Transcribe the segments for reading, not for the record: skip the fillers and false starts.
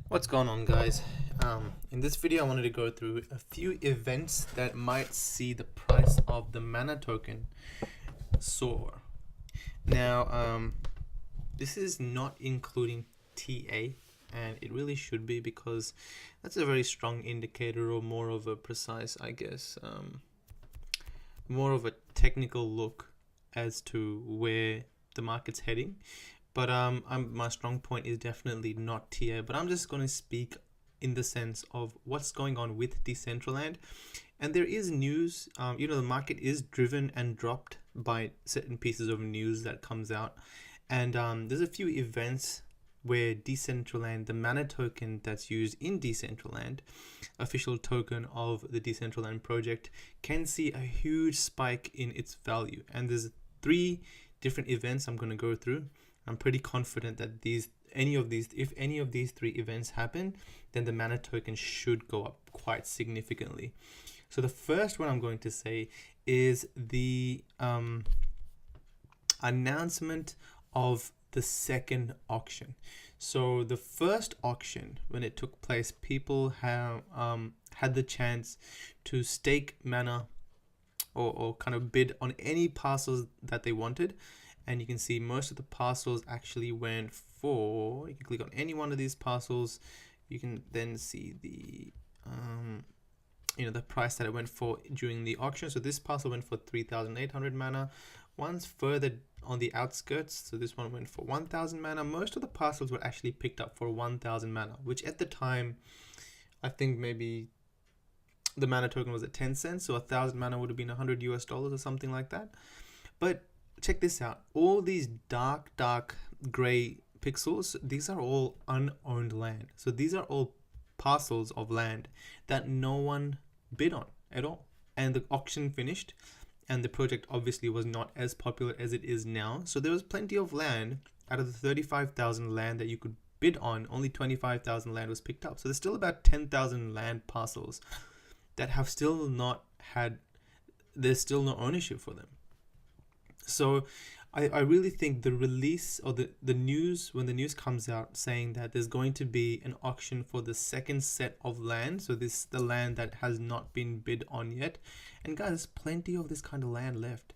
What's going on, guys? In this video I wanted to go through a few events that might see the price of the mana token soar. Now this is not including TA, and it really should be, because that's a very strong indicator, or more of a precise, I guess, more of a technical look as to where the market's heading. But my strong point is definitely not TA, but I'm just going to speak in the sense of what's going on with Decentraland. And there is news, the market is driven and dropped by certain pieces of news that comes out. And there's a few events where Decentraland, the mana token that's used in Decentraland, official token of the Decentraland project, can see a huge spike in its value. And there's 3 different events I'm going to go through. I'm pretty confident that if any of these 3 events happen, then the mana token should go up quite significantly. So the first one I'm going to say is the announcement of the second auction. So the first auction, when it took place, people have had the chance to stake mana or kind of bid on any parcels that they wanted. And you can see most of the parcels actually went for, you can click on any one of these parcels, you can then see the the price that it went for during the auction. So this parcel went for 3,800 mana. One's further on the outskirts, so this one went for 1,000 mana. Most of the parcels were actually picked up for 1,000 mana, which at the time, I think maybe the mana token was at 10 cents, so 1,000 mana would have been $100 or something like that. But check this out, all these dark gray pixels, these are all unowned land. So these are all parcels of land that no one bid on at all. And the auction finished, and the project obviously was not as popular as it is now. So there was plenty of land. Out of the 35,000 land that you could bid on, only 25,000 land was picked up. So there's still about 10,000 land parcels that have still not had, there's still no ownership for them. So I really think the release, or the news, when the news comes out saying that there's going to be an auction for the second set of land, so this the land that has not been bid on yet. And guys, there's plenty of this kind of land left.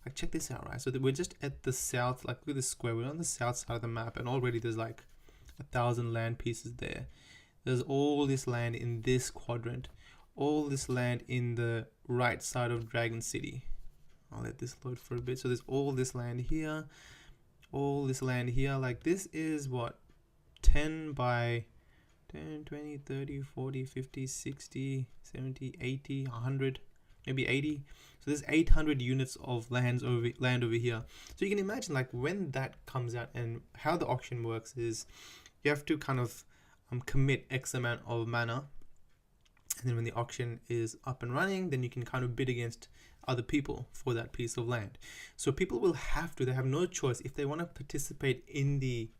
Like, check this out, right? So we're just at the south, like look at this square, we're on the south side of the map, and already there's like 1,000 land pieces there. There's all this land in this quadrant, all this land in the right side of Dragon City. I'll let this load for a bit. So there's all this land here, all this land here. Like, this is what, 10 by 10, 20, 30, 40, 50, 60, 70, 80, 100, maybe 80. So there's 800 units of land over here. So you can imagine, like, when that comes out, and how the auction works is you have to kind of commit X amount of mana. And then when the auction is up and running, then you can kind of bid against other people for that piece of land. So people will have to, they have no choice. If they want to participate in the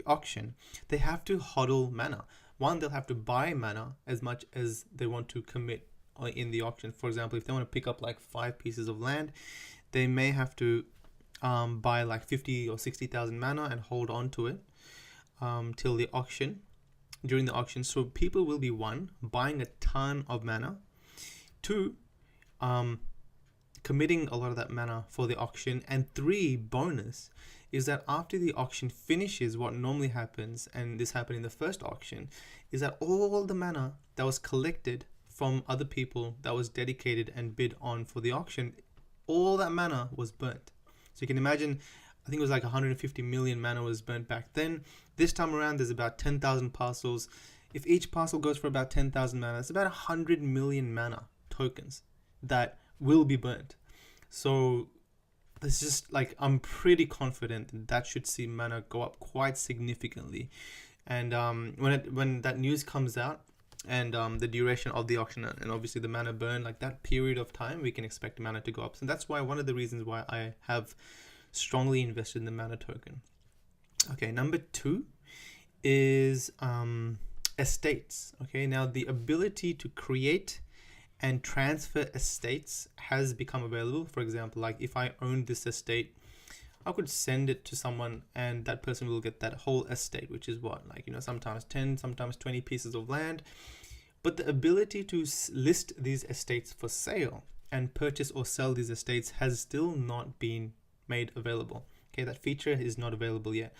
auction, they have to hodl mana. One, they'll have to buy mana as much as they want to commit in the auction. For example, if they want to pick up like 5 pieces of land, they may have to buy like 50 or 60,000 mana and hold on to it till the auction. During the auction, so people will be, 1, buying a ton of mana, 2, committing a lot of that mana for the auction, and 3, bonus is that after the auction finishes, what normally happens, and this happened in the first auction, is that all the mana that was collected from other people that was dedicated and bid on for the auction, all that mana was burnt. So you can imagine, I think it was like 150 million mana was burnt back then. This time around, there's about 10,000 parcels. If each parcel goes for about 10,000 mana, it's about 100 million mana tokens that will be burnt. So it's just like, I'm pretty confident that should see mana go up quite significantly. And when that news comes out, and the duration of the auction, and obviously the mana burn, like that period of time, we can expect mana to go up. So that's why, one of the reasons why I have strongly invested in the mana token. Okay, number 2 is estates. Okay, now the ability to create and transfer estates has become available. For example, like if I own this estate, I could send it to someone and that person will get that whole estate, which is what, like, sometimes 10, sometimes 20 pieces of land. But the ability to list these estates for sale and purchase or sell these estates has still not been made available. Okay, that feature is not available yet.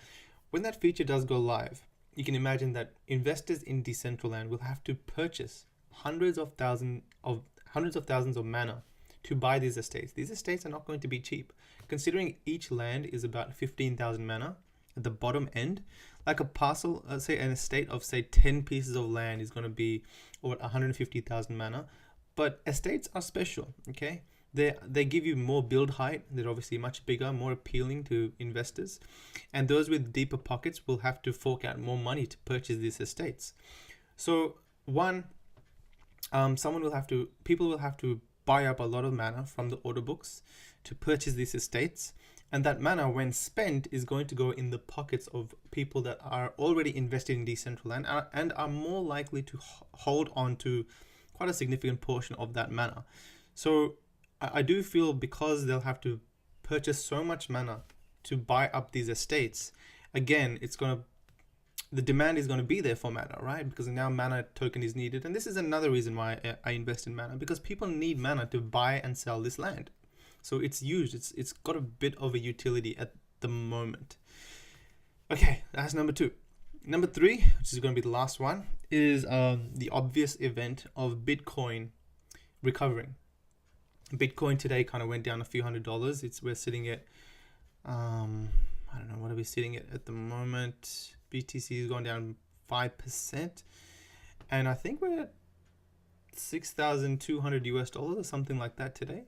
When that feature does go live, you can imagine that investors in Decentraland will have to purchase hundreds of thousands of mana to buy these estates. These estates are not going to be cheap, considering each land is about 15,000 mana at the bottom end. Like a parcel, say an estate of say 10 pieces of land is going to be over 150,000 mana. But estates are special, okay? They give you more build height. They're obviously much bigger, more appealing to investors. And those with deeper pockets will have to fork out more money to purchase these estates. So people will have to buy up a lot of mana from the order books to purchase these estates. And that mana, when spent, is going to go in the pockets of people that are already invested in Decentraland and are more likely to hold on to quite a significant portion of that mana. So I do feel because they'll have to purchase so much mana to buy up these estates, again, the demand is going to be there for mana, right? Because now mana token is needed. And this is another reason why I invest in mana, because people need mana to buy and sell this land. So it's used. It's got a bit of a utility at the moment. Okay, that's number 2. Number 3, which is going to be the last one, is the obvious event of Bitcoin recovering. Bitcoin today kind of went down a few $100s. We're sitting at I don't know, what are we sitting at the moment? BTC has gone down 5%, and I think we're at $6,200 or something like that today.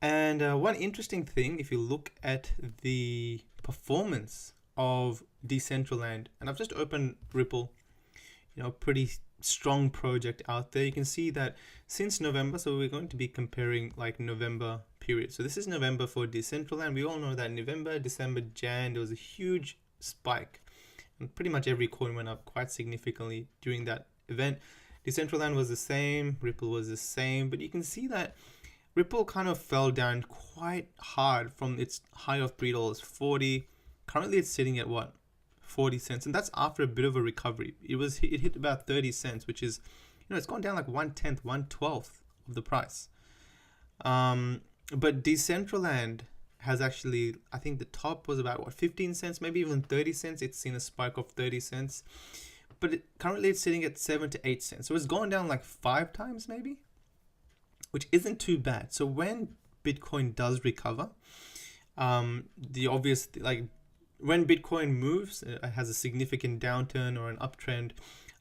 And one interesting thing, if you look at the performance of Decentraland, and I've just opened Ripple, pretty strong project out there. You can see that since November, so we're going to be comparing like November period. So this is November for Decentraland. We all know that November, December, Jan, there was a huge spike, and pretty much every coin went up quite significantly during that event. Decentraland was the same, Ripple was the same, but you can see that Ripple kind of fell down quite hard from its high of $3.40. Currently it's sitting at what? 40 cents, and that's after a bit of a recovery. It hit about 30 cents, which is, it's gone down like 1/10, 1/12 of the price. But Decentraland has actually, I think the top was about 15 cents, maybe even 30 cents. It's seen a spike of 30 cents, but currently it's sitting at 7 to 8 cents. So it's gone down like 5 times maybe, which isn't too bad. So when Bitcoin does recover, the obvious, like, when Bitcoin moves, it has a significant downturn or an uptrend,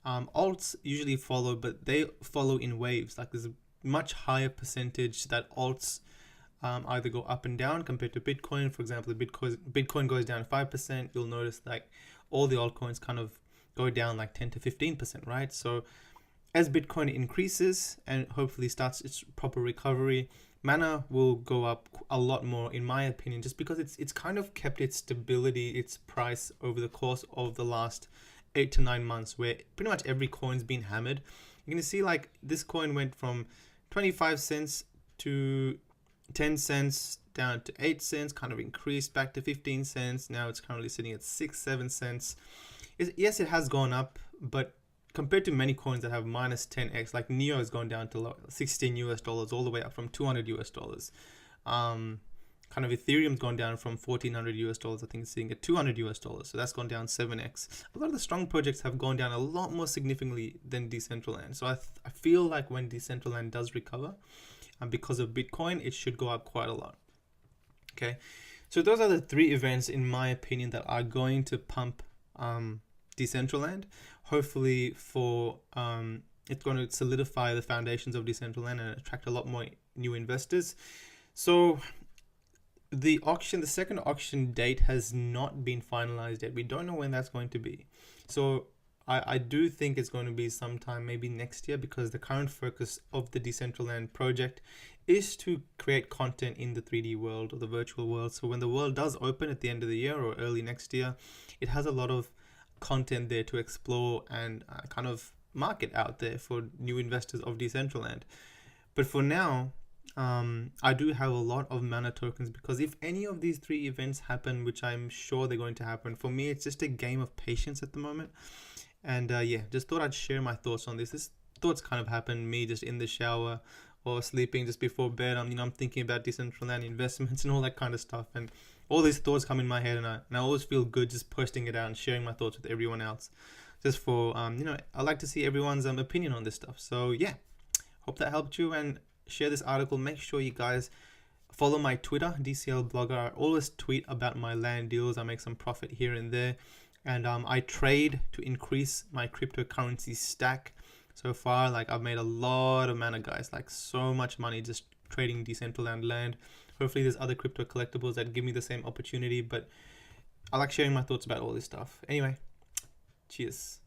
alts usually follow, but they follow in waves. Like there's a much higher percentage that alts either go up and down compared to Bitcoin. For example, if Bitcoin goes down 5%, you'll notice like all the altcoins kind of go down like 10 to 15%, right? So as Bitcoin increases and hopefully starts its proper recovery, mana will go up a lot more, in my opinion, just because it's kind of kept its stability, its price over the course of the last 8 to 9 months, where pretty much every coin's been hammered. You're going to see like this coin went from 25 cents to 10 cents down to 8 cents, kind of increased back to 15 cents. Now it's currently sitting at 6-7 cents. Yes, it has gone up, but compared to many coins that have minus 10x, like NEO has gone down to $16 all the way up from $200. Kind of Ethereum's gone down from $1,400. I think it's sitting at $200. So that's gone down 7x. A lot of the strong projects have gone down a lot more significantly than Decentraland. So I feel like when Decentraland does recover, and because of Bitcoin, it should go up quite a lot. Okay, so those are the 3 events, in my opinion, that are going to pump Decentraland. Hopefully it's going to solidify the foundations of Decentraland and attract a lot more new investors. So the second auction date has not been finalized yet. We don't know when that's going to be. So I do think it's going to be sometime maybe next year, because the current focus of the Decentraland project is to create content in the 3D world or the virtual world. So when the world does open at the end of the year or early next year, it has a lot of content there to explore and kind of market out there for new investors of Decentraland. But for now, I do have a lot of mana tokens, because if any of these three events happen, which I'm sure they're going to happen, for me it's just a game of patience at the moment. And yeah, just thought I'd share my thoughts on this. This thoughts kind of happened me just in the shower or sleeping just before bed. I'm thinking about Decentraland investments and all that kind of stuff, and all these thoughts come in my head, and I always feel good just posting it out and sharing my thoughts with everyone else, just for I like to see everyone's opinion on this stuff. So yeah, hope that helped you, and share this article. Make sure you guys follow my Twitter, DCL Blogger. I always tweet about my land deals. I make some profit here and there, and I trade to increase my cryptocurrency stack. So far, like, I've made a lot of mana, guys, like so much money just trading Decentraland land. Hopefully there's other crypto collectibles that give me the same opportunity, but I like sharing my thoughts about all this stuff. Anyway, cheers.